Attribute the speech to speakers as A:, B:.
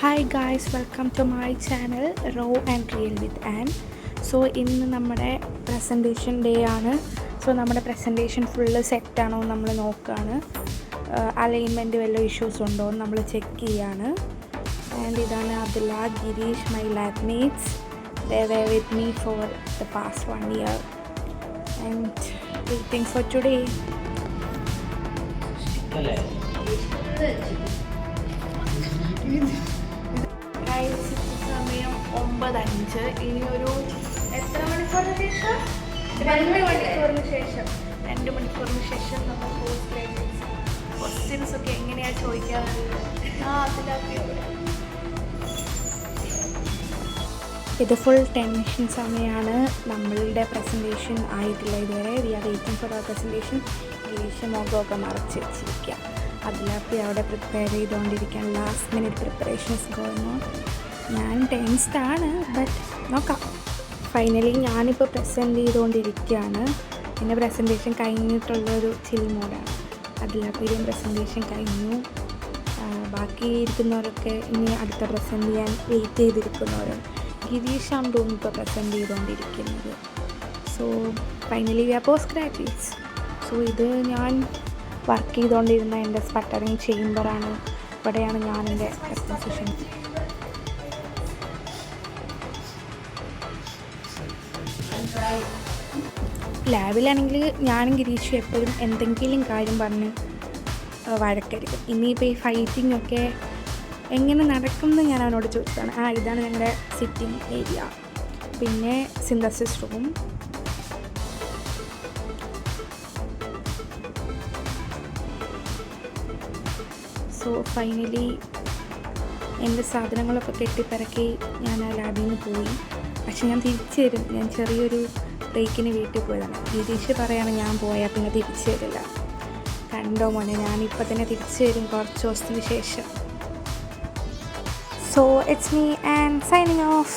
A: Hi guys, welcome to my channel raw and real with Ann. So ഇന്ന് നമ്മുടെ presentation day ആണ്. So നമ്മുടെ presentation full സെറ്റാണോ എന്ന് നമ്മൾ നോക്കുകയാണ്. അലൈൻമെൻറ്റ് വല്ല ഇഷ്യൂസ് ഉണ്ടോ എന്ന് നമ്മൾ ചെക്ക് ചെയ്യാണ്. ആൻഡ് ഇതാണ് Abdulla, Girish, my lab mates. They were with me for the past 1 year and waiting for today. സമയം 9:05. ഇനി ഒരു എത്ര മണിക്കൂറിന് ശേഷം? 2 മണിക്കൂറിന് ശേഷം നമ്മൾ ക്വസ്റ്റ്യൻസ് ഒക്കെ എങ്ങനെയാണ് ചോദിക്കാറുള്ളത്. ഇത് ഫുൾ ടെൻഷൻ സമയമാണ്. നമ്മളുടെ പ്രസൻറ്റേഷൻ ആയിട്ടില്ല ഇതുവരെ. We are waiting for our presentation. ഏകദേശം മുഖമൊക്കെ മറച്ച് വെച്ചിരിക്കുക. അതിലപ്പി അവിടെ പ്രിപ്പയർ ചെയ്തുകൊണ്ടിരിക്കാൻ. Last minute preparations going on. ഞാൻ ടെൻസ്ഡാണ്, ബട്ട് നോക്കാം. ഫൈനലി ഞാനിപ്പോൾ പ്രസൻറ്റ് ചെയ്തുകൊണ്ടിരിക്കുകയാണ്. പിന്നെ പ്രസൻറ്റേഷൻ കഴിഞ്ഞിട്ടുള്ളൊരു ചിൽ മോഡാണ്. അതിലപ്പിയും പ്രസൻറ്റേഷൻ കഴിഞ്ഞു. ബാക്കി ഇരിക്കുന്നവരൊക്കെ ഇനി അടുത്ത പ്രസൻറ്റ് ചെയ്യാൻ വെയിറ്റ് ചെയ്തിരിക്കുന്നവരും. ഗിരീഷാണ് തോന്നുന്നു ഇപ്പോൾ പ്രസൻറ്റ് ചെയ്തുകൊണ്ടിരിക്കുന്നത്. So finally we are post graduates. So ഇത് ഞാൻ വർക്ക് ചെയ്തുകൊണ്ടിരുന്ന എൻ്റെ സ്പട്ടറിങ് ചേംബറാണ്. ഇവിടെയാണ് ഞാൻ എൻ്റെ എക്സ്പോസിഷൻ. ലാബിലാണെങ്കിൽ ഞാനും ഗിരീഷും എപ്പോഴും എന്തെങ്കിലും കാര്യം പറഞ്ഞ് വഴക്കടിക്കും. ഇനിയിപ്പോൾ ഈ ഫൈറ്റിംഗ് ഒക്കെ എങ്ങനെ നടക്കുമെന്ന് ഞാൻ അവനോട് ചോദിച്ചതാണ്. ഇതാണ് ഞങ്ങളുടെ സിറ്റിംഗ് ഏരിയ. പിന്നെ സിന്തസിസ് റൂം. സോ ഫൈനലി എൻ്റെ സാധനങ്ങളൊക്കെ കെട്ടിപ്പറക്കി ഞാൻ ആ ലാബിൽ നിന്ന് പോയി. പക്ഷെ ഞാൻ തിരിച്ചു വരും. ഞാൻ ചെറിയൊരു ബ്രേക്കിന് വീട്ടിൽ പോയതാണ്. ഗിരീഷ് പറയാണ് ഞാൻ പോയാൽ പിന്നെ തിരിച്ചു വരില്ല. കണ്ടോ മോനെ, ഞാനിപ്പോൾ തന്നെ തിരിച്ചു വരും കുറച്ച് ദിവസത്തിന് ശേഷം. So it's me and signing off.